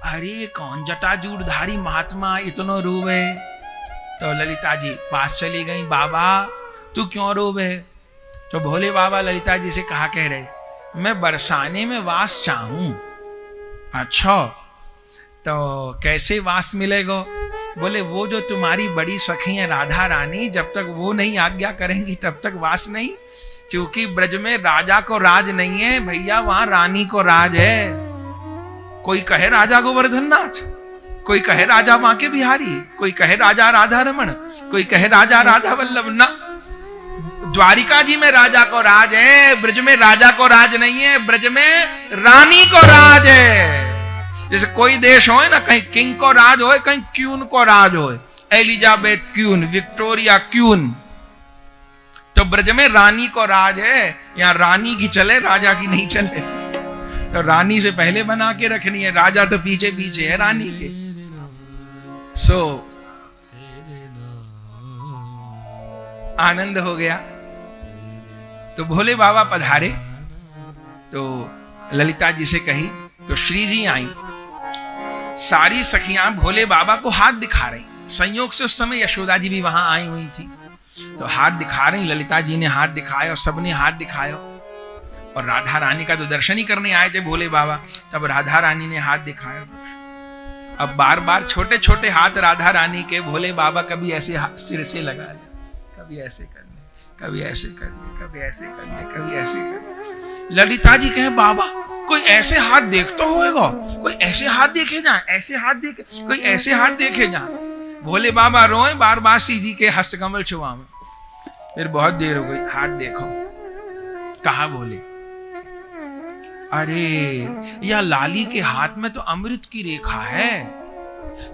अरे कौन जटाजूटधारी महात्मा इतनो रोवे। तो ललिता जी पास चली गई, बाबा तू क्यों रोवे। तो भोले बाबा ललिता जी से कहा कह रहे, मैं बरसाने में वास चाहूं। अच्छा तो कैसे वास मिलेगा। बोले वो जो तुम्हारी बड़ी सखी है राधा रानी, जब तक वो नहीं आज्ञा करेंगी तब तक वास नहीं। क्योंकि ब्रज में राजा को राज नहीं है भैया, वहां रानी को राज है। कोई कहे राजा गोवर्धन नाथ, कोई कहे राजा बांके बिहारी, कोई कहे राजा राधा रमन, कोई कहे राजा राधा वल्लभ। ना, द्वारिका जी में राजा को राज है, ब्रज में राजा को राज नहीं है, ब्रज में रानी को राज है। जैसे कोई देश हो ना, कहीं किंग को राज हो, कहीं क्यून को राज हो, एलिजाबेथ क्यून, विक्टोरिया क्यून। तो ब्रज में रानी को राज है। यहाँ रानी की चले, राजा की नहीं चले। तो रानी से पहले बना के रखनी है, राजा तो पीछे पीछे है रानी के। सो आनंद हो गया। तो भोले बाबा पधारे, तो ललिता जी से कही, तो श्री जी आई। सारी सखियां भोले बाबा को हाथ दिखा रही। संयोग से उस समय यशोदा जी भी वहां आई हुई थी, तो हाथ दिखा रही। ललिता जी ने हाथ दिखाया और सबने हाथ दिखाया। और राधा रानी का तो दर्शन ही करने आए थे भोले बाबा, तब राधा रानी ने हाथ दिखाया। अब बार बार छोटे छोटे हाथ राधा रानी के भोले बाबा कभी ऐसे सिर से लगा ले, कभी ऐसे कर ले, कभी ऐसे कर ले, कभी ऐसे कर ले, कभी ऐसे कर ले। ललिता जी कहे, बाबा कोई ऐसे हाथ देख तो होएगा, कोई ऐसे हाथ देखे जाए, ऐसे हाथ देखे, कोई ऐसे हाथ देखे जाए। भोले बाबा रोए, बार बार श्री जी के हस्तकमल छुआवे। फिर बहुत देर हो गई, हाथ देखो। कहा बोले, अरे या लाली के हाथ में तो अमृत की रेखा है,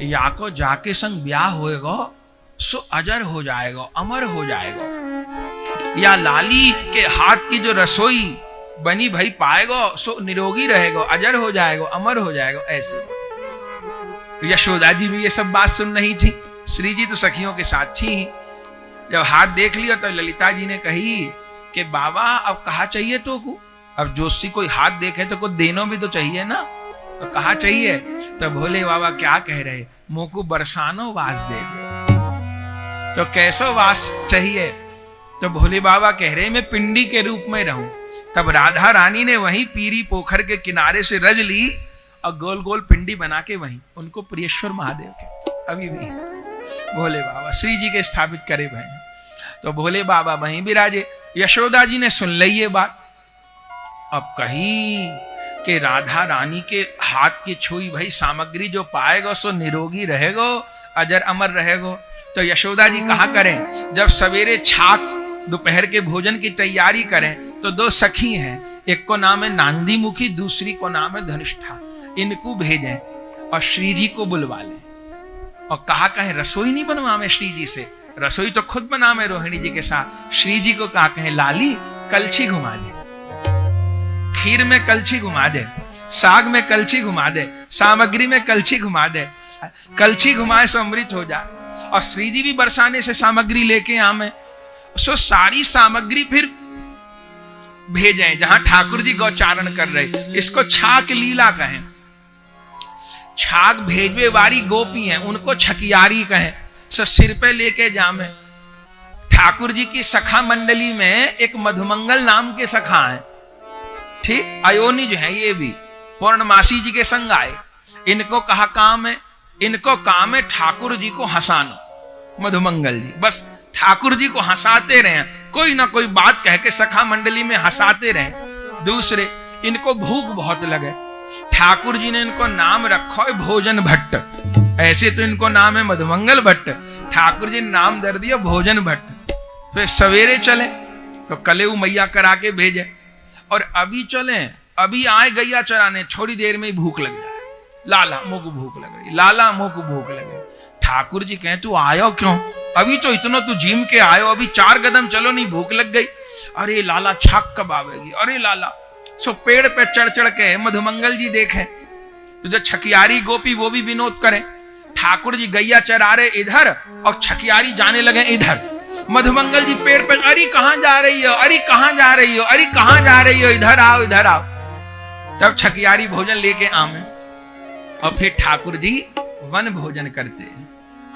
या को जाके संग ब्याह होएगा सो अजर हो जाएगा, अमर हो जाएगा। या लाली के हाथ की जो रसोई बनी भाई पाएगा सो निरोगी रहेगा, अजर हो जाएगा, अमर हो जाएगा। ऐसे यशोदा जी भी ये सब बात सुन रही थी। श्री जी तो सखियों के साथ थी। जब हाथ देख लिया तो ललिता जी ने कही कि बाबा अब कहा चाहिए तो को, अब जोशी कोई हाथ देखे तो कुछ देनो भी तो चाहिए ना, तो कहा चाहिए। तो भोले बाबा क्या कह रहे, मुंह को बरसानो वास देगे। तो कैसो वास चाहिए। तो भोले बाबा कह रहे, मैं पिंडी के रूप में रहूं। तब राधा रानी ने वहीं पीरी पोखर के किनारे से रज ली और गोल गोल पिंडी बना के वहीं उनको प्रियेश्वर महादेव कहते अभी भी भोले बाबा श्री जी के स्थापित करे भाई। तो भोले बाबा वहीं विराजे। यशोदा जी ने सुन ली ये बात। अब कही कि राधा रानी के हाथ की छुई भाई सामग्री जो पाएगा सो निरोगी रहेगा, अजर अमर रहेगा। तो यशोदा जी कहा करें, जब सवेरे छाक दोपहर के भोजन की तैयारी करें तो दो सखी हैं, एक को नाम है नांदी मुखी, दूसरी को नाम है धनिष्ठा। इनको भेजें और श्री जी को बुलवा लें। और कहा कहें रसोई नहीं बनवावे श्री जी से, रसोई तो खुद बनावे रोहिणी जी के साथ। श्री जी को कहा कहें लाली कलछी घुमा दे, खीर में कलछी घुमा दे, साग में कलछी घुमा दे, सामग्री में कलछी घुमा दे। कलछी घुमाए सो अमृत हो जाए। और श्री जी भी बरसाने से सामग्री लेके आवे, सो सारी सामग्री फिर भेजें जहां ठाकुर जी गौचारण कर रहे। इसको छाक लीला कहें। छाक भेजवे वाली गोपी हैं, उनको छकियारी कहें। सो सिर पे लेके जामे। ठाकुर जी की सखा मंडली में एक मधुमंगल नाम के सखा हैं, ठीक, अयोनिज है ये भी, पूर्णमासी जी के संग आए। इनको कहा काम है, इनको काम है ठाकुर जी को हंसाना। मधुमंगल जी बस ठाकुर जी को हंसाते रहे, कोई ना कोई बात कह के सखा मंडली में हंसाते रहे। दूसरे, इनको भूख बहुत लगे, ठाकुर जी ने इनको नाम रखा है भोजन भट्ट। ऐसे तो इनको नाम है मधुमंगल भट्ट, ठाकुर जी ने नाम दे दिया भोजन भट्ट। तो सवेरे चले तो कलेऊ मैया करा के भेजे, और अभी चले, अभी आए गैया चराने, थोड़ी देर में ही भूख लग जाए। लाला मुख भूख लग रही, लाला मुख भूख लगे। ठाकुर जी कहें तू आयो क्यों, अभी तो इतना तू जिम के आयो, अभी 4 कदम चलो नहीं भूख लग गई। अरे लाला छाक कब आवेगी, अरे लाला। सो पेड़ पे चढ़ चढ़ के मधुमंगल जी देखें तो जो छकियारी गोपी वो भी विनोद करें। ठाकुर जी गैया चरा रहे इधर और छकियारी जाने लगे इधर। मधुमंगल जी पेड़ पे, अरे कहां जा रही हो, अरे कहां जा रही हो, अरे कहां जा रही हो, इधर आओ इधर आओ। तब छकियारी भोजन लेके आवे। और फिर ठाकुर जी वन भोजन करते हैं।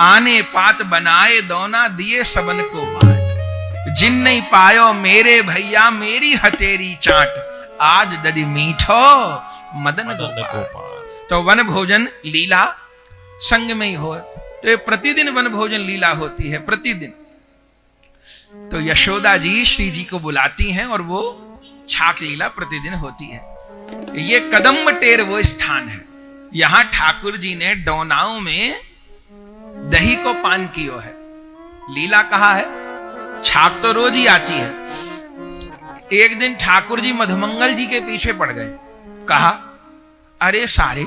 आने पात बनाए दोना दिए सबन को बांट, जिन नहीं पायो मेरे भैया मेरी हथेरी चाट, आज ददी मीठो मदन गोपाल। तो वन भोजन लीला संग में ही हो, तो ये प्रतिदिन वन भोजन लीला होती है प्रतिदिन। तो यशोदा जी श्री जी को बुलाती हैं और वो छाक लीला प्रतिदिन होती है। ये कदम टेर वो स्थान है, यहां ठाकुर जी ने डोनाओं में दही को पान कियो है। लीला कहा है, छाक तो रोज ही आती है। एक दिन ठाकुर जी मधुमंगल जी के पीछे पड़ गए, कहा अरे सारे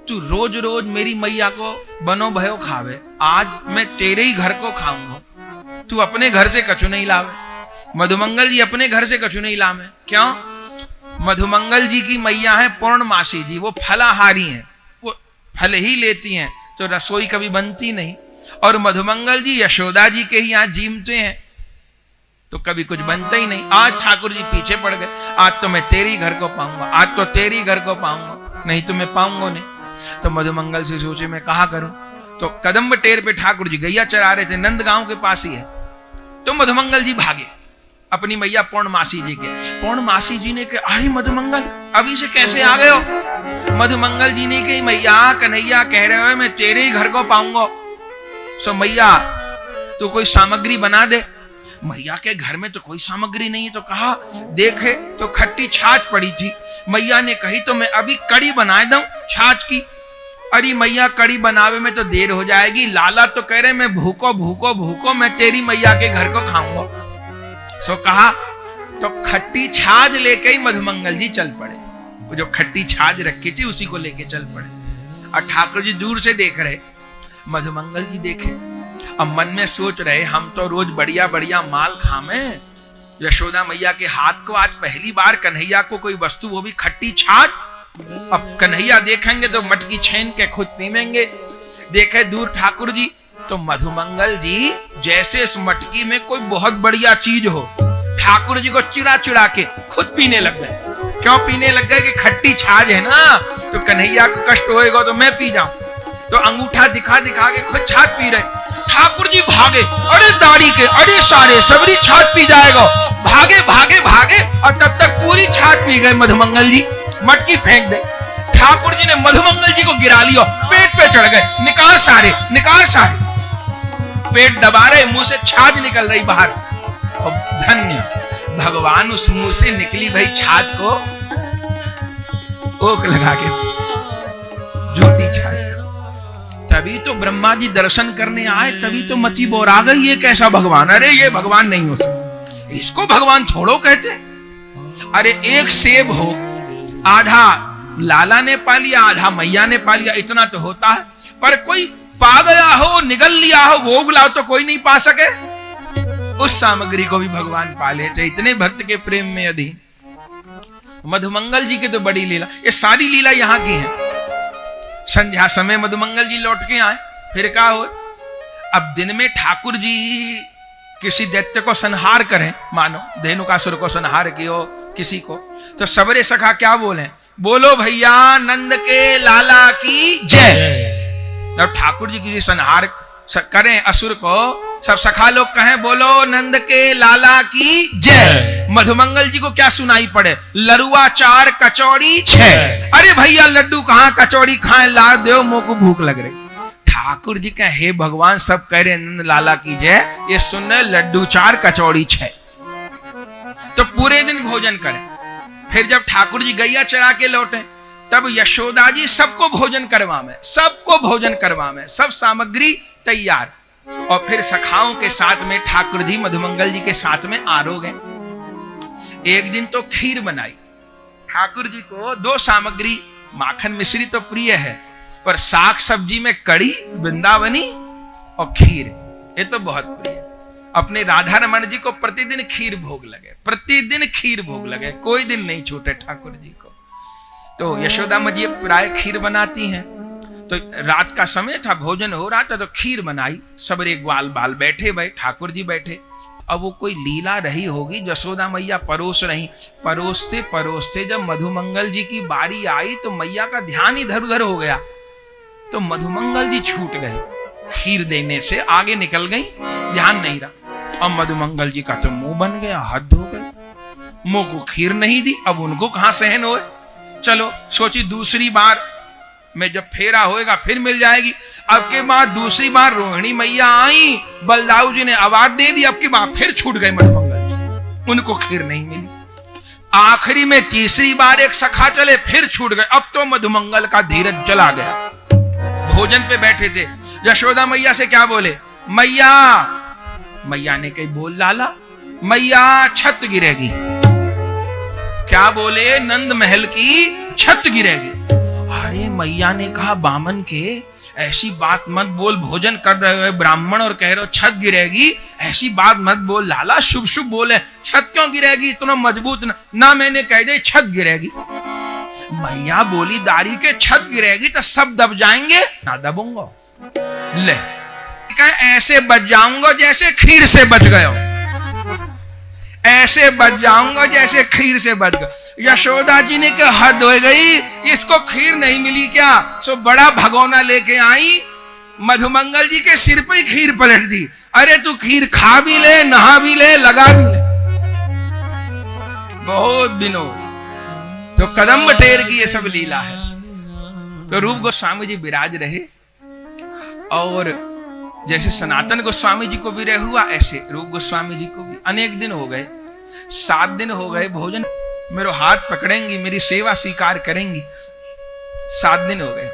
तू रोज रोज मेरी मैया को बनो भयो खावे, आज मैं तेरे ही घर को खाऊंगा, तू अपने घर से कछु नहीं लावे। मधुमंगल जी अपने घर से कछु नहीं लावे, क्यों? मधुमंगल जी की मैया है पूर्णमासी जी, वो फलाहारी हैं, वो फल ही लेती हैं, तो रसोई कभी बनती नहीं। और मधुमंगल जी यशोदा जी के ही यहाँ जीमते हैं, तो कभी कुछ बनता ही नहीं। आज ठाकुर जी पीछे पड़ गए, आज तो मैं तेरी घर को पाऊंगा, आज तो तेरी घर को पाऊंगा, नहीं तो मैं पाऊंगा नहीं। तो मधुमंगल से सोचे मैं कहा करूं, तो कदम टेर पे ठाकुर जी गैया चरा रहे थे, नंदगांव के पास ही है। तो मधुमंगल जी भागे अपनी मैया पूर्णमासी जी के। पूर्णमासी जी ने कहा अरे मधुमंगल अभी से कैसे आ गए हो? मधुमंगल जी ने कही मैया कन्हैया कह रहे हो मैं तेरे ही घर को पाऊंगा, सो मैया तो कोई सामग्री बना दे। मैया के घर में तो कोई सामग्री नहीं, तो कहा देखे तो खट्टी छाछ पड़ी थी, मैया ने कही तो मैं अभी कड़ी बना दूं छाछ की। अरे मैया कड़ी बनावे में तो देर हो जाएगी, लाला तो कह रहे मैं भूखो भूखो भूखो मैं तेरी मैया के घर को खाऊंगा। सो कहा तो खट्टी छाछ लेके ही मधुमंगल जी चल पड़े, वो जो खट्टी छाछ रखी थी उसी को लेके चल पड़े। और ठाकुर जी दूर से देख रहे, मधुमंगल जी देखे, अब मन में सोच रहे हम तो रोज बढ़िया बढ़िया माल खामे, यशोदा मैया के हाथ को आज पहली बार कन्हैया को कोई वस्तु, वो भी खट्टी छाछ। अब कन्हैया देखेंगे तो मटकी छेन के खुद पीमेंगे। देखे दूर ठाकुर जी, तो मधुमंगल जी जैसे इस मटकी में कोई बहुत बढ़िया चीज हो, ठाकुर जी को चिड़ा चिड़ा के खुद पीने लग गए। क्यों पीने लग गए? कि खट्टी छाछ है ना, तो कन्हैया को कष्ट होएगा तो मैं पी जाऊं। तो अंगूठा दिखा दिखा के खुद छाछ पी रहे। ठाकुर जी भागे, अरे दाढ़ी के अरे सारे सबरी छाछ पी जाएगा, भागे भागे भागे, और तब तक पूरी छाछ पी गए मधुमंगल जी, मटकी फेंक दे। ठाकुर जी ने मधुमंगल जी को गिरा लिया, पेट पे चढ़ गए, निकाल सारे निकाल सारे, पेट दबा रहे, मुंह से छाछ निकल रही बाहर। और धन्य भगवान उस मुंह से निकली भाई छाछ को ओक लगा के झूठी छाछ। तभी तो ब्रह्मा जी दर्शन करने आए, तभी तो मती बोरा गई ये कैसा भगवान, अरे ये भगवान नहीं हो सकता, इसको भगवान थोड़ो कहते। अरे एक सेब हो, आधा लाला ने पा लिया आधा मैया ने पा लिया, इतना तो होता है, पर कोई पा गया हो निगल लिया हो भोग लाओ तो कोई नहीं पा सके, उस सामग्री को भी भगवान पा लेते, इतने भक्त के प्रेम में अधीन। मधुमंगल जी की तो बड़ी लीला, ये सारी लीला यहाँ की है। संध्या समय मधुमंगल जी लौट के आए, फिर क्या हो, अब दिन में ठाकुर जी किसी दैत्य को संहार करें, मानो धेनुकासुर को संहार कियो किसी को, तो सबरे सखा क्या बोले, बोलो भैया नंद के लाला की जय। जब ठाकुर जी किसी संहार करें असुर को, सब सखा लोग कहें बोलो नंद के लाला की जय। मधुमंगल जी को क्या सुनाई पड़े, लरुआ 4 कचौड़ी 6। अरे भैया लड्डू कहाँ कचौड़ी खाएं, ला दो मुंह को भूख लग रही। ठाकुर जी कहे हे भगवान सब कह रहे नंद लाला की जय, ये सुन लड्डू 4 कचौड़ी 6, तो पूरे दिन भोजन करें। फिर जब ठाकुर जी गैया चरा के लौटे, तब यशोदा जी सबको भोजन करवावे, सबको भोजन करवावे, सब सामग्री तैयार, और फिर सखाओं के साथ में ठाकुर जी मधुमंगल जी के साथ में आरोगे। एक दिन तो खीर बनाई ठाकुर जी को, 2 सामग्री, माखन मिश्री तो प्रिय है, पर साग सब्जी में कड़ी वृंदावनी और खीर ये तो बहुत प्रिय। अपने राधा रमन जी को प्रतिदिन खीर भोग लगे, प्रतिदिन खीर भोग लगे, कोई दिन नहीं छूटे ठाकुर जी को। तो यशोदा जी प्राय खीर बनाती हैं, तो रात का समय था, भोजन हो रहा था, तो खीर बनाई, सबरे ग्वाल बाल बैठे भाई, ठाकुर जी बैठे, अब वो कोई लीला रही होगी, यशोदा मैया परोस रही। परोसते परोसते जब मधुमंगल जी की बारी आई तो मैया का ध्यान इधर उधर हो गया, तो मधुमंगल जी छूट गए, खीर देने से आगे निकल गई, ध्यान नहीं रहा। अब मधुमंगल जी का तो मुंह बन गया, हद हो गई, मुंह को खीर नहीं दी, अब उनको कहां सहन होए। चलो सोची दूसरी बार में जब फेरा होएगा फिर मिल जाएगी। अब के बाद दूसरी बार रोहिणी मैया आई, बलदाऊ जी ने आवाज दे दी, अब की बार फिर छूट गए मधुमंगल, उनको खीर नहीं मिली। आखिरी में तीसरी बार एक सखा चले, फिर छूट गए। अब तो मधुमंगल का धीरज चला गया। भोजन पे बैठे थे, यशोदा मैया से क्या बोले, मैया, मैया ने कही बोल लाला, मैया छत गिरेगी। क्या बोले, नंद महल की छत गिरेगी। अरे मैया ने कहा बामन के ऐसी बात मत बोल, भोजन कर रहे हो ब्राह्मण और कह रहे हो छत गिरेगी, ऐसी बात मत बोल लाला, शुभ शुभ बोले, छत क्यों गिरेगी, इतना मजबूत ना मैंने कह दे छत गिरेगी। मैया बोली दारी के छत गिरेगी तो सब दब जाएंगे, ना दबूंगा, ले ऐसे बच जाऊंगा जैसे खीर से बच गए, ऐसे बच जाऊंगा जैसे खीर से बच गए। यशोदा जी ने कहा हद हो गई, इसको खीर नहीं मिली क्या, सो बड़ा भगोना लेके आई, मधुमंगल जी के सिर पे ही खीर पलट दी। अरे तू खीर खा भी ले, नहा भी ले, लगा भी ले। बहुत दिनों तो कदम बटेर की ये सब लीला है। तो रूप गोस्वामी जी विराज रहे, और जैसे सनातन गोस्वामी जी को विरह हुआ, ऐसे रूप गोस्वामी जी को भी अनेक दिन हो गए, 7 दिन हो गए, भोजन मेरे हाथ पकड़ेंगी, मेरी सेवा स्वीकार करेंगी, 7 दिन हो गए,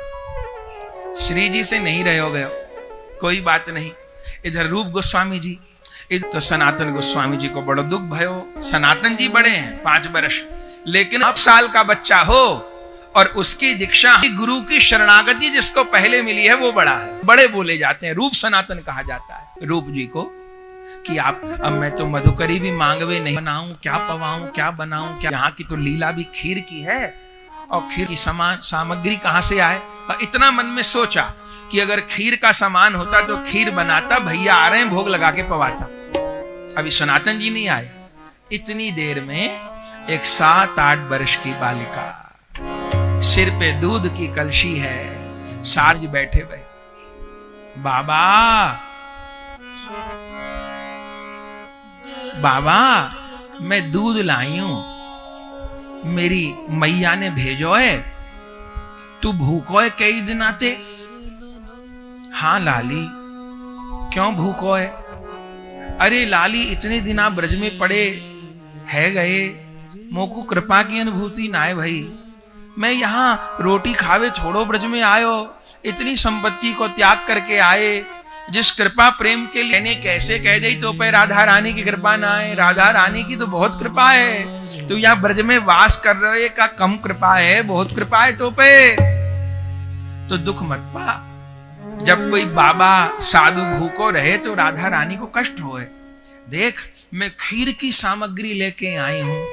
श्री जी से नहीं रहे हो गए, कोई बात नहीं। इधर रूप गोस्वामी जी, इधर तो सनातन गोस्वामी जी को बड़ा दुख भयो। सनातन जी बड़े हैं 5 वर्ष, लेकिन 8 साल का बच्चा हो और उसकी दीक्षा गुरु की शरणागति जिसको पहले मिली है वो बड़ा है, बड़े बोले जाते हैं, रूप सनातन कहा जाता है रूप जी को, कि आप अब मैं तो मधुकरी भी मांगवे नहीं बनाऊं, क्या पवाऊं, क्या बनाऊं, क्या, यहाँ की तो लीला भी खीर की है, और खीर की सामान सामग्री कहां से आए। और इतना मन में सोचा कि अगर खीर का सामान होता तो खीर बनाता, भैया आ रहे हैं भोग लगा के पवाता। अभी सनातन जी नहीं आए, इतनी देर में एक 7-8 वर्ष की बालिका, सिर पे दूध की कलशी है, साज बैठे हुए, बाबा बाबा मैं दूध लाई हूं, मेरी मैया ने भेजो है, तू भूखो है कई दिन आते। हाँ लाली, क्यों भूखो है। अरे लाली इतने दिन आप ब्रज में पड़े है गए, मोको कृपा की अनुभूति ना है भाई, मैं यहाँ रोटी खावे छोड़ो ब्रज में आयो, इतनी संपत्ति को त्याग करके आए, जिस कृपा प्रेम के लेने कैसे कह दे तो पे राधा रानी की कृपा ना है, राधा रानी की तो बहुत कृपा है, तो यहाँ ब्रज में वास कर रहे का कम कृपा है, बहुत कृपा है तो पे, तो दुख मत पा। जब कोई बाबा साधु भूखो रहे तो राधा रानी को कष्ट होए। देख मैं खीर की सामग्री लेके आई हूं,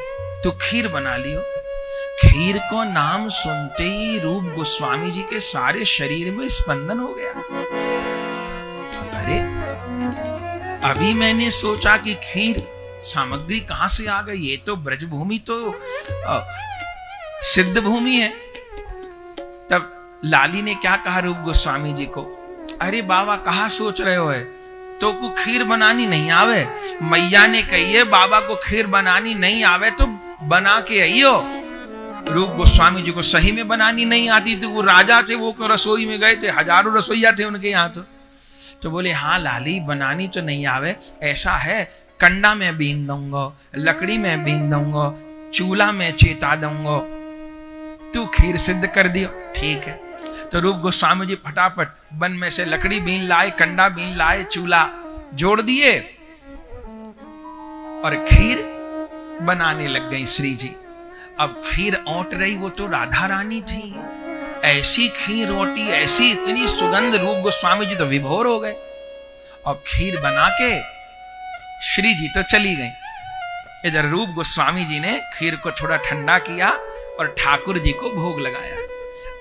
तो खीर बना लियो। खीर को नाम सुनते ही रूप गोस्वामी जी के सारे शरीर में स्पंदन हो गया। अरे अभी मैंने सोचा कि खीर सामग्री कहां से आ गई, ये तो ब्रजभूमि तो सिद्ध भूमि है। तब लाली ने क्या कहा रूप गोस्वामी जी को, अरे बाबा कहा सोच रहे हो है, तो को खीर बनानी नहीं आवे। मैया ने कही है बाबा को खीर बनानी नहीं आवे तो बना के आइयो। रूप गोस्वामी जी को सही में बनानी नहीं आती थी, वो राजा थे, वो रसोई में गए थे, हजारों रसोईया थे उनके यहाँ। तो बोले हाँ लाली बनानी तो नहीं आवे, ऐसा है कंडा में बीन दूंगा, लकड़ी में बीन दूंगा, चूल्हा में चेता दूंगा, तू खीर सिद्ध कर दियो। ठीक है। तो रूप गोस्वामी जी फटाफट वन में से लकड़ी बीन लाए, कंडा बीन लाए, चूल्हा जोड़ दिए और खीर बनाने लग गई श्री जी। अब खीर औंट रही, वो तो राधा रानी थी, ऐसी खीर रोटी, ऐसी इतनी सुगंध, रूप गोस्वामी जी तो विभोर हो गए। और खीर बना के श्री जी तो चली गई। इधर रूप गोस्वामी जी ने खीर को थोड़ा ठंडा किया और ठाकुर जी को भोग लगाया।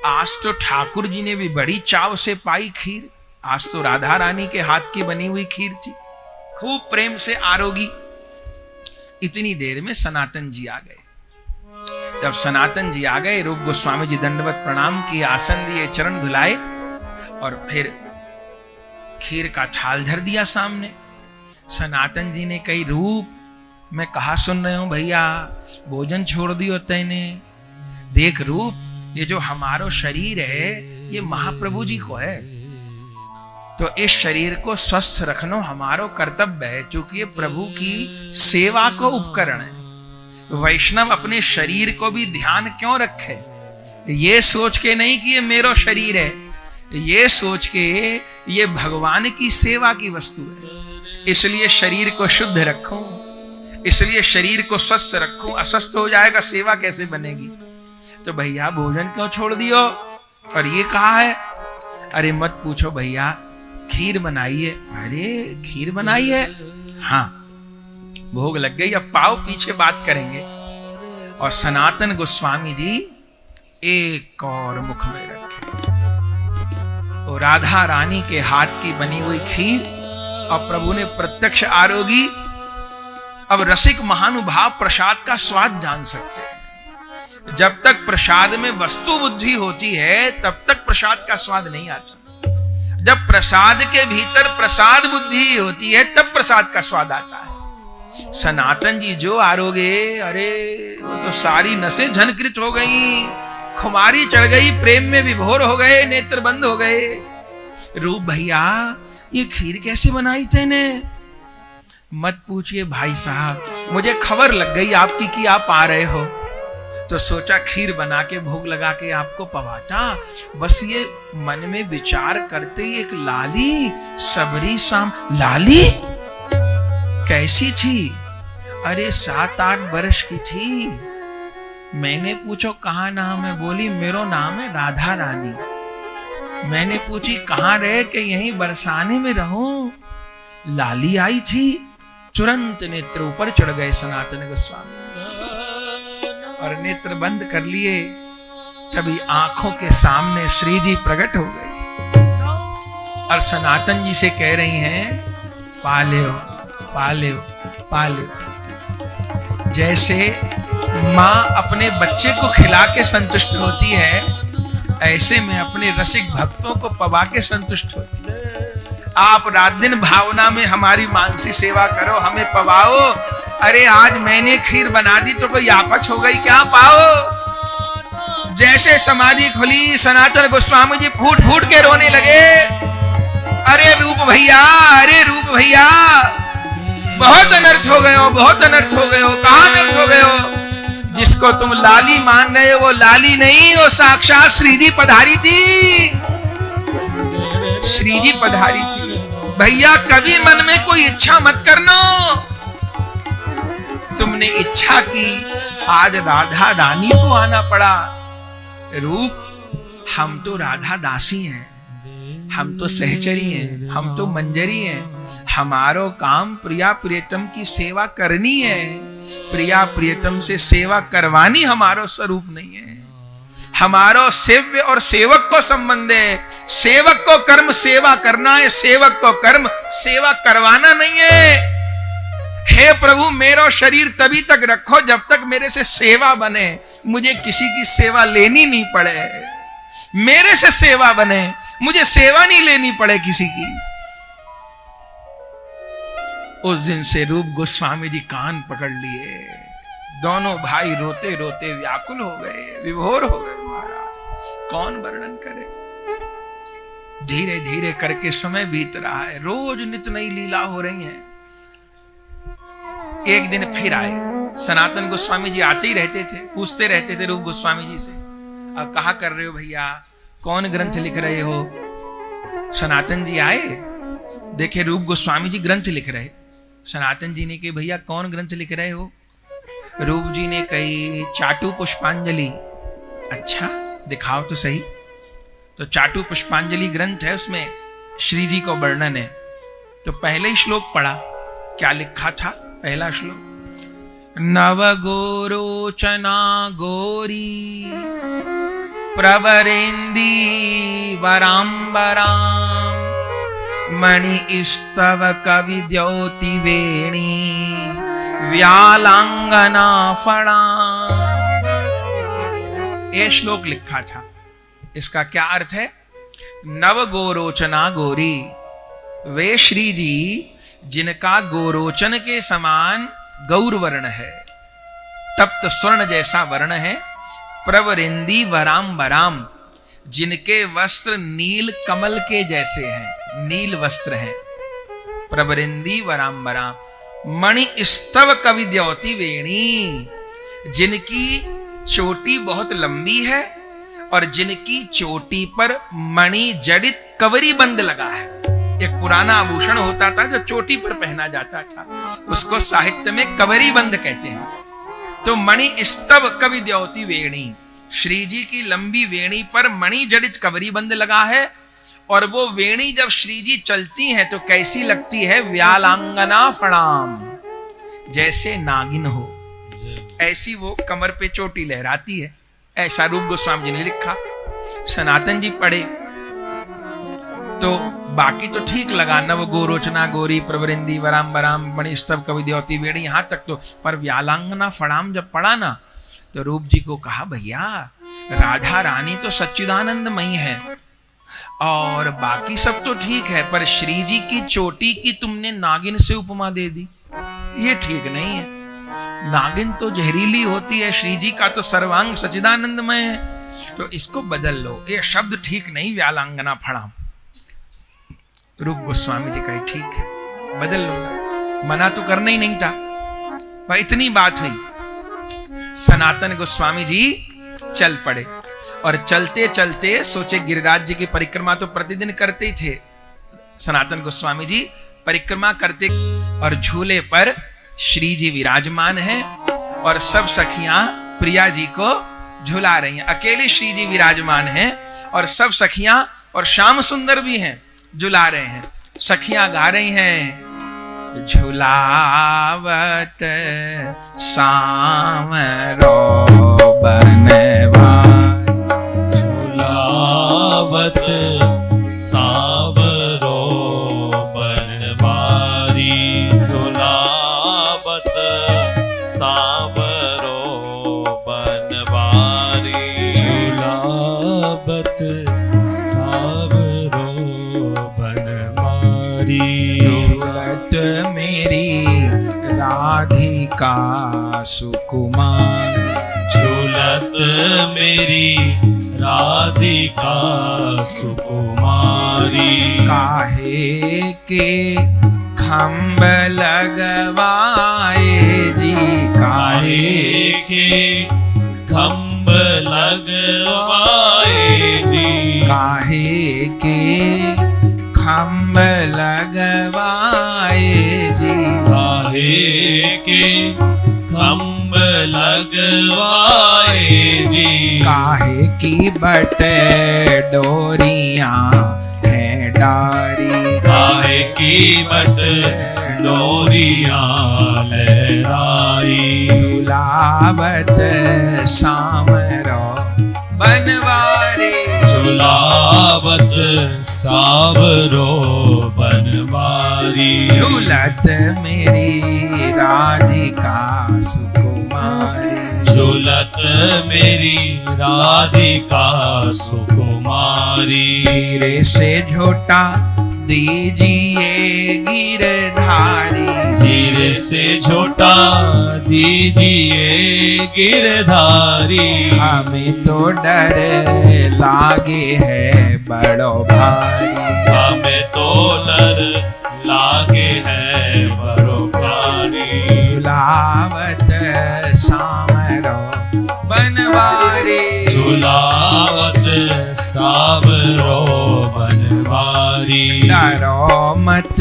आज तो ठाकुर जी ने भी बड़ी चाव से पाई खीर, आज तो राधा रानी के हाथ की बनी हुई खीर थी, खूब प्रेम से आरोगी। इतनी देर में सनातन जी आ गए। जब सनातन जी आ गए, रूप गोस्वामी जी दंडवत प्रणाम किए, आसन दिए, चरण धुलाए और फिर खीर का थाल धर दिया सामने। सनातन जी ने कही, रूप मैं कहा सुन रहे हूं भैया, भोजन छोड़ दियो तैने। देख रूप, ये जो हमारो शरीर है ये महाप्रभु जी को है, तो इस शरीर को स्वस्थ रखना हमारो कर्तव्य है, क्योंकि ये प्रभु की सेवा को उपकरण है। वैष्णव अपने शरीर को भी ध्यान क्यों रखे? ये सोच के नहीं कि ये मेरो शरीर है, ये सोच के ये भगवान की सेवा की वस्तु है, इसलिए शरीर को शुद्ध रखूं, इसलिए शरीर को स्वस्थ रखूं। अस्वस्थ हो जाएगा, सेवा कैसे बनेगी? तो भैया भोजन क्यों छोड़ दियो? और ये कहा है, अरे मत पूछो भैया, खीर बनाई है। अरे खीर बनाई है? हाँ, भोग लग गई, अब पाओ, पीछे बात करेंगे। और सनातन गोस्वामी जी एक और मुख में रखे तो राधा रानी के हाथ की बनी हुई खीर, और प्रभु ने प्रत्यक्ष आरोगी। अब रसिक महानुभाव प्रसाद का स्वाद जान सकते हैं। जब तक प्रसाद में वस्तु बुद्धि होती है तब तक प्रसाद का स्वाद नहीं आता। जब प्रसाद के भीतर प्रसाद बुद्धि होती है तब प्रसाद का स्वाद आता है। सनातन जी जो आरोगे, अरे वो तो सारी नसें झनकृत हो गई, खुमारी चढ़ गई, प्रेम में विभोर हो गए, नेत्र बंद हो गए। रूप भैया ये खीर कैसे बनाई तेने? मत पूछिए भाई साहब, मुझे खबर लग गई आपकी कि आप आ रहे हो, तो सोचा खीर बना के भोग लगा के आपको पवाता। बस ये मन में विचार करते ही एक लाली सबरी साम। लाली कैसी थी? अरे 7-8 वर्ष की थी। मैंने पूछो कहाँ नाम है? बोली मेरो नाम है राधा रानी। मैंने पूछी कहाँ रहे? कि यहीं बरसाने में रहूं। लाली आई थी, तुरंत नेत्र ऊपर चढ़ गए सनातन गोस्वामी और नेत्र बंद कर लिए। तभी आंखों के सामने श्री जी प्रकट हो गए और सनातन जी से कह रही हैं, पाले पाले पाले। जैसे माँ अपने बच्चे को खिला के संतुष्ट होती है, ऐसे में अपने रसिक भक्तों को पवा के संतुष्ट होती है। आप रात दिन भावना में हमारी मानसी सेवा करो, हमें पवाओ। अरे आज मैंने खीर बना दी तो कोई आपच हो गई क्या? पाओ। जैसे समाधि खुली, सनातन गोस्वामी जी फूट फूट के रोने लगे। अरे रूप भैया, अरे रूप भैया, बहुत अनर्थ हो गए हो, बहुत अनर्थ हो गए हो। कहाँ अनर्थ हो गए हो? जिसको तुम लाली मान रहे हो वो लाली नहीं, वो साक्षात श्री जी पधारी थी। श्री जी पधारी थी। भैया कभी मन में कोई इच्छा मत करना। तुमने इच्छा की, आज राधा रानी को आना पड़ा। रूप हम तो राधा दासी हैं, हम तो सहचरी हैं, हम तो मंजरी हैं। हमारो काम प्रिया प्रियतम की सेवा करनी है। प्रिया प्रियतम से सेवा करवानी हमारो स्वरूप नहीं है। हमारो सेव्य और सेवक को संबंध है। सेवक को कर्म सेवा करना है, सेवक को कर्म सेवा करवाना नहीं है। हे प्रभु, मेरो शरीर तभी तक रखो जब तक मेरे से सेवा बने, मुझे किसी की सेवा लेनी नहीं पड़े। मेरे से सेवा बने, मुझे सेवा नहीं लेनी पड़े किसी की। उस दिन से रूप गोस्वामी जी कान पकड़ लिए। दोनों भाई रोते रोते व्याकुल हो गए, विभोर हो गए। महाराज कौन वर्णन करे। धीरे धीरे करके समय बीत रहा है, रोज नित नई लीला हो रही है। एक दिन फिर आए सनातन गोस्वामी जी। आते ही रहते थे, पूछते रहते थे रूप गोस्वामी जी से, अब कहा कर रहे हो भैया, कौन ग्रंथ लिख रहे हो? सनातन जी आए, देखे रूप गोस्वामी जी ग्रंथ लिख रहे। सनातन जी ने कहा भैया कौन ग्रंथ लिख रहे हो? रूप जी ने कही चाटू पुष्पांजलि। अच्छा दिखाओ तो सही। तो चाटू पुष्पांजलि ग्रंथ है, उसमें श्री जी को वर्णन है। तो पहले ही श्लोक पढ़ा, क्या लिखा था? पहला श्लोक, नव गोरोचना गोरी प्रवरेंदी वरांबराम मणि स्तव कवि द्योति वेणी व्यालांगना फणा। ये श्लोक लिखा था। इसका क्या अर्थ है? नव गोरोचना गोरी, वे श्री जी जिनका गोरोचन के समान गौर वर्ण है, तप्त स्वर्ण जैसा वर्ण है, प्रवरिंदी वराम, जिनके वस्त्र नील कमल के जैसे हैं, नील वस्त्र हैं, प्रवरिंदी वराम, मणि स्तव कवि द्योति वेणी, जिनकी चोटी बहुत लंबी है और जिनकी चोटी पर मणि जड़ित कवरी बंद लगा है। एक पुराना आभूषण होता था जो चोटी पर पहना जाता था, उसको साहित्य में कवरी बंद कहते हैं। तो मणि स्तव कवि द्योति वेणी, श्री जी की लंबी वेणी पर मणि जड़ित कवरी बंद लगा है, और वो वेणी जब श्री जी चलती हैं तो कैसी लगती है? व्यालांगना फणाम, जैसे नागिन हो ऐसी वो कमर पे चोटी लहराती है। ऐसा रूप गोस्वामी जी ने लिखा। सनातन जी पढ़े तो बाकी तो ठीक लगा, नव गोरोचना गोरी प्रवरिंदी वराम मणि स्तव कवि द्योति वेणी, यहां तक तो, पर व्यालांगना फणाम जब पढ़ा ना तो रूप जी को कहा, भैया राधा रानी तो सच्चिदानंदमयी है और बाकी सब तो ठीक है, पर श्री जी की चोटी की तुमने नागिन से उपमा दे दी, ये ठीक नहीं है। नागिन तो जहरीली होती है, श्री जी का तो सर्वांग सच्चिदानंदमय है, तो इसको बदल लो, ये शब्द ठीक नहीं, व्यालांगना फणाम। रूप गोस्वामी जी कहे ठीक है, बदल लूंगा, मना तो करना ही नहीं था। पर इतनी बात हुई, सनातन गोस्वामी जी चल पड़े और चलते चलते सोचे गिरिराज जी की परिक्रमा तो प्रतिदिन करते ही थे। सनातन गोस्वामी जी परिक्रमा करते और झूले पर श्री जी विराजमान हैं और सब सखियां प्रिया जी को झुला रही हैं। अकेले श्री जी विराजमान हैं और सब सखियां और श्याम सुंदर भी हैं, झुला रहे हैं। सखियां गा रही हैं, झुलावत सामरो बनवा, झुलावत सावरो बनवारी, झुलावत सावरो बनवारी, झुलावत सावरो बनवारी, झूलत मेरी राधिका सुकुमारी, झूलत मेरी राधिका सुकुमारी, काहे के खम्भ लगवाए जी, काहे के खम्भ लगवाए जी, काहे के खम्भ लगवाए जी, काहे के खम्भ लगवाए जी, काहे की बट डोरियां हैं डारी, काहे की बट डोरियां लहराई, झुलावत सामरो बनवारी, झुलावत सावरो बनवारी, झूलत मेरी राधिका सुकुमारी, झूलत मेरी राधिका सुकुमारी, धीरे से झोटा दीजिए गिरधारी, धीरे से झोटा दीजिए गिरधारी, हमें तो डर लागे है बड़ो भारी, हमें तो डर लागे है बड़ो भारी, झुलावत सामरो बनवारी, झुलावत सावरो बनवारी, डरो मत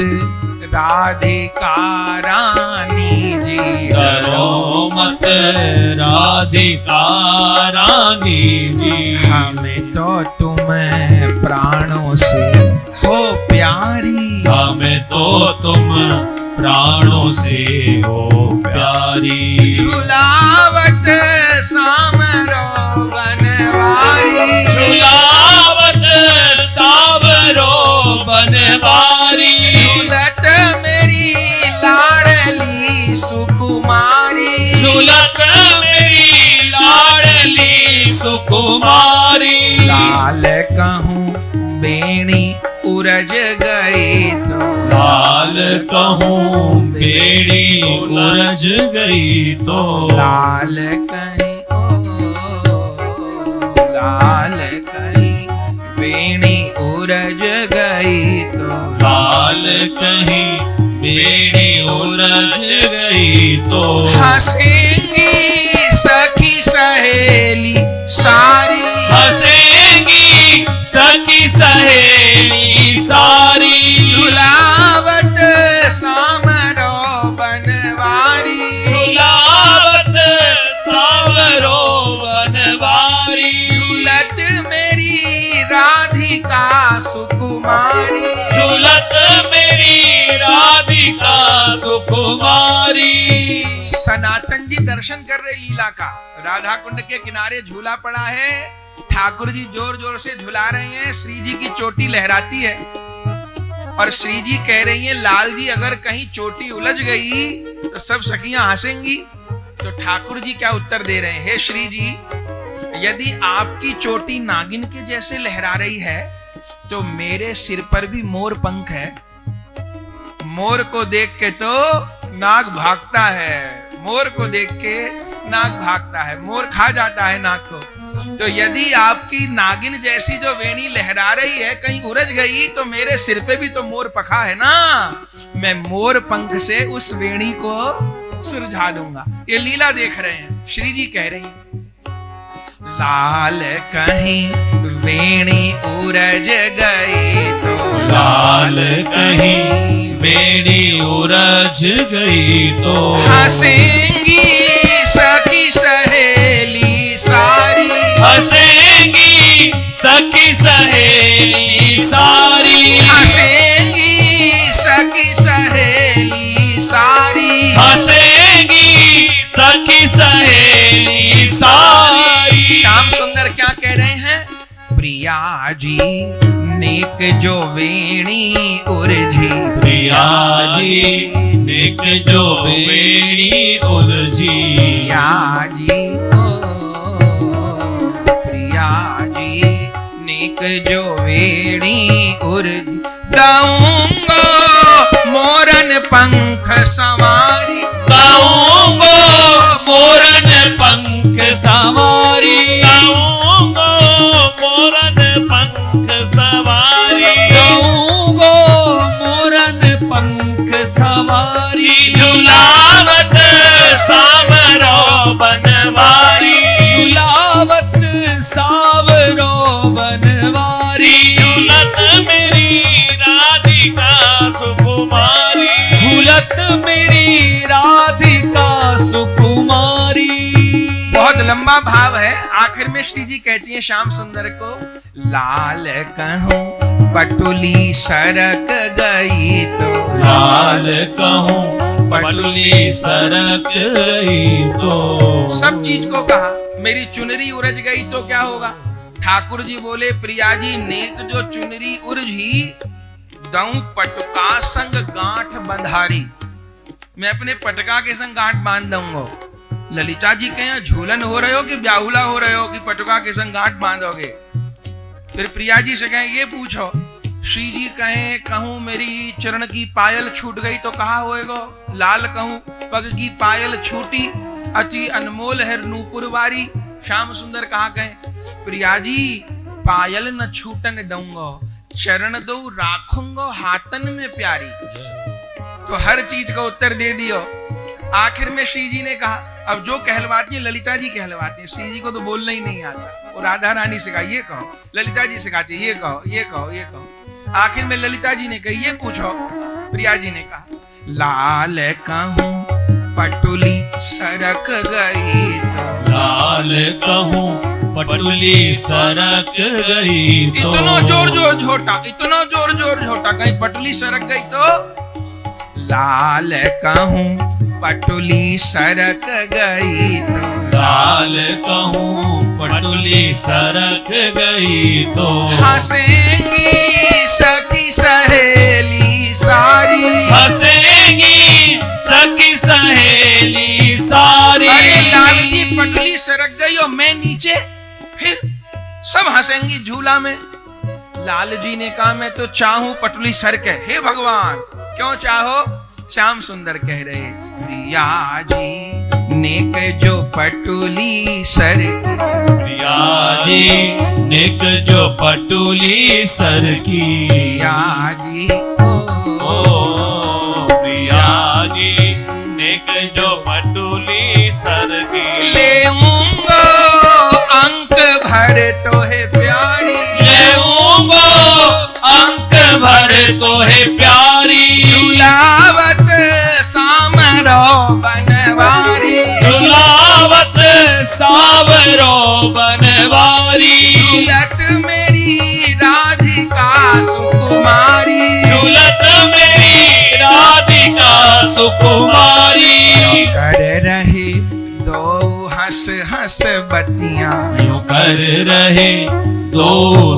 राधिका रानी जी, डरो मत राधिका रानी जी, हमें तो तुम प्राणों से हो प्यारी, हमें तो तुम प्राणों से हो प्यारी, झुलावत सामरो बनवारी, झुलावत सावरो बनवारी, कहूँ बेणी उरज गई तो, लाल कहूँ बेड़ी उलझ गई तो, लाल कहीं लाल कहीं बेणी उरज गई तो, लाल कहीं बेड़ी उलझ गई तो, हंसेंगी सखी सहेली सारी, हंसेंगी सखी सहेली सारी, झुलावत सामरो बनवारी, झुलावत सावरो बनवारी, झूलत मेरी राधिका सुकुमारी, झूलत मेरी राधिका सुकुमारी। सनातन जी दर्शन कर रहे लीला का। राधा कुंड के किनारे झूला पड़ा है, ठाकुर जी जोर जोर से झुला रहे हैं, श्री जी की चोटी लहराती है और श्री जी कह रही हैं लाल जी अगर कहीं चोटी उलझ गई तो सब सखियां हंसेंगी। तो ठाकुर जी क्या उत्तर दे रहे हैं, हे श्री जी यदि आपकी चोटी नागिन के जैसे लहरा रही है तो मेरे सिर पर भी मोर पंख है, मोर को देख के तो नाग भागता है, मोर को देख के नाग भागता है, मोर खा जाता है नाग को। तो यदि आपकी नागिन जैसी जो वेणी लहरा रही है कहीं उलझ गई तो मेरे सिर पे भी तो मोर पखा है ना, मैं मोर पंख से उस वेणी को सुलझा दूंगा। ये लीला देख रहे हैं, श्री जी कह रही हैं लाल कहीं वेणी उलझ गई तो, लाल कहीं बेड़ी उलझ गई तो, हंसेंगी सखी सहेली सारी, हंसेंगी सखी सहेली सारी, हंसेंगी सखी सहेली सारी, हंसेंगी सखी सहेली सारी। श्याम सुंदर क्या कह रहे हैं, प्रिया जी नेक जो वेणी उलझी, प्रिया जी नेक जो वेणी उलझी, प्रिया जी प्रिया जी नेक जो वेणी उलझी, गाऊंगा मोरन पंख सवारी, गाऊंगा मोरन पंख सवारी, गाऊंगा मोरन पंख सवारी, गाऊंगा मोरन पंख सवारी, झुलावत सावरो बनवारी, झुलावत सावरो बनवारी, झुलत मेरी राधिका सुकुमारी, झुलत मेरी राधिका सुकुमारी। बहुत लंबा भाव है। आखिर में श्री जी कहती है श्याम सुंदर को, लाल कहूं पटुली सरक गई तो, लाल कहूं पटुली सरक गई तो, सब चीज को कहा, मेरी चुनरी उलझ गई तो क्या होगा। ठाकुर जी बोले प्रिया जी नेक जो चुनरी उलझी, दऊं पटका संग गांठ बंधारी, मैं अपने पटका के संग गांठ बांध दूंगा। ललिता जी कहें झूलन हो रहे हो कि ब्याहुला हो रहे हो कि पटका के संग गांठ बांधोगे। फिर प्रिया जी से कहें ये पूछो, श्री जी कहें कहूं मेरी चरण की पायल छूट गई तो कहा होएगा, लाल कहूं पग की पायल छूटी, अति अनमोल है नूपुर वारी। श्याम सुंदर कहा कहें प्रिया जी पायल न छूटन दूंगा, चरण दो राखूंगा हाथन में प्यारी। तो हर चीज का उत्तर दे दियो। आखिर में श्री जी ने कहा अब जो कहलवाती है ललिता जी कहलवाती है, श्री जी को तो बोलना ही नहीं आता। और राधा रानी से कहा ये कहो, ललिता जी सिखाती ये कहो ये कहो ये कहो। आखिर में ललिता जी ने कही ये पूछो। प्रिया जी ने कहा लाल कहूं पटुली सरक गई तो, लाल कहूं पटुली सरक गई तो, इतना जोर जोर झोटा, इतना जोर जोर झोटा, कहीं पटुली सरक गई तो। लाल कहूं पटुली सरक गई तो, लाल कहूं पटुली सरक गई तो, हंसेंगी सखी सहेली सारी, हंसेंगी सखी सहेली सारी। अरे लाल जी पटुली सरक गई और मैं नीचे, फिर सब हंसेंगी झूला में। लाल जी ने कहा मैं तो चाहूं पटुली सर के। हे भगवान क्यों चाहो? श्याम सुंदर कह रहे प्रिया जी नेक जो पटुली सर की, प्रिया जी नेक जो पटुली सर की, प्रिया जी ओ प्रिया जी नेक जो पटुली सर की, लेऊंगा अंक भर तो है प्यारी, लेऊंगा अंक भर तो है प्यारी, झुलावत सामरो बनवारी, झुलावत सावरो बनवारी, झूलत मेरी राधिका सुकुमारी, झूलत मेरी राधिका सुकुमारी, कर रहे दो हंस हंस बत्तियां, यूं कर रहे दो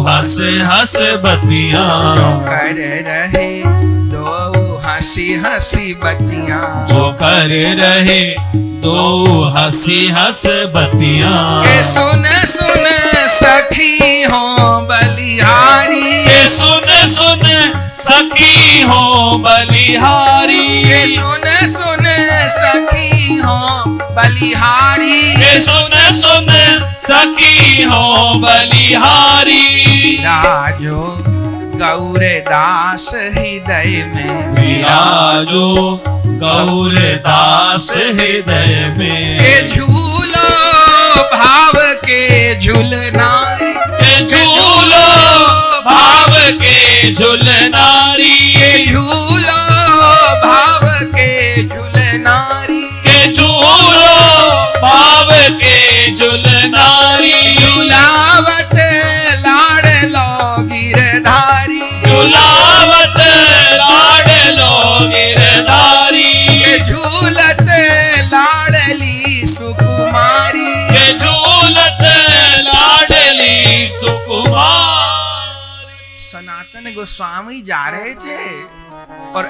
हंस हंस बत्तियां, कर रहे दो हंसी हंसी बत्तियां, जो कर रहे दो हंसी हंस बत्तियां, के सुन सुन सखी हो बलिहारी, के सुन सुन सखी हो बलिहारी, के सुन सुन सखी हो बलिहारी, के सुन सुन सखी हो बलिहारी, राजो गौरदास हृदय में, विराजो गौरदास हृदय में, के झूलो भाव के झूलनारी, के झूलो भाव के झूलनारी, के झूलो भाव के झूलनारी, के झूलो भाव के झूलनारी, झुलावत लाड़ लो गिरधारी, झुलावत लाडलो गिरधारी, के झूलत लाडली सुकुमारी, के झूलत लाडली सुकुमारी। सनातन गोस्वामी जा रहे थे और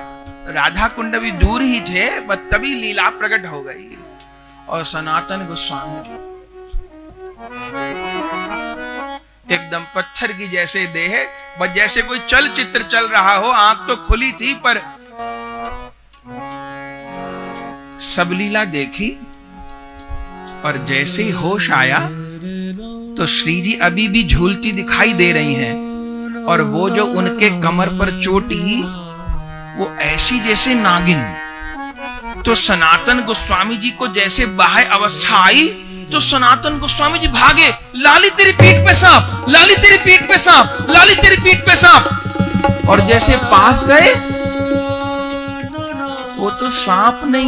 राधा कुंड भी दूर ही थे, बस तभी लीला प्रकट हो गई और सनातन गोस्वामी एकदम पत्थर की जैसे देह, बस जैसे कोई चलचित्र चल रहा हो, आंख तो खुली थी पर सब लीला देखी और जैसे ही होश आया तो श्री जी अभी भी झूलती दिखाई दे रही हैं और वो जो उनके कमर पर चोटी वो ऐसी जैसे नागिन। तो सनातन गोस्वामी जी को जैसे बाह्य अवस्था आई तो सनातन गोस्वामी जी भागे, लाली तेरी पीठ पे सांप, लाली तेरी पीठ पे सांप, लाली तेरी पीठ पे सांप। और जैसे पास गए वो तो सांप नहीं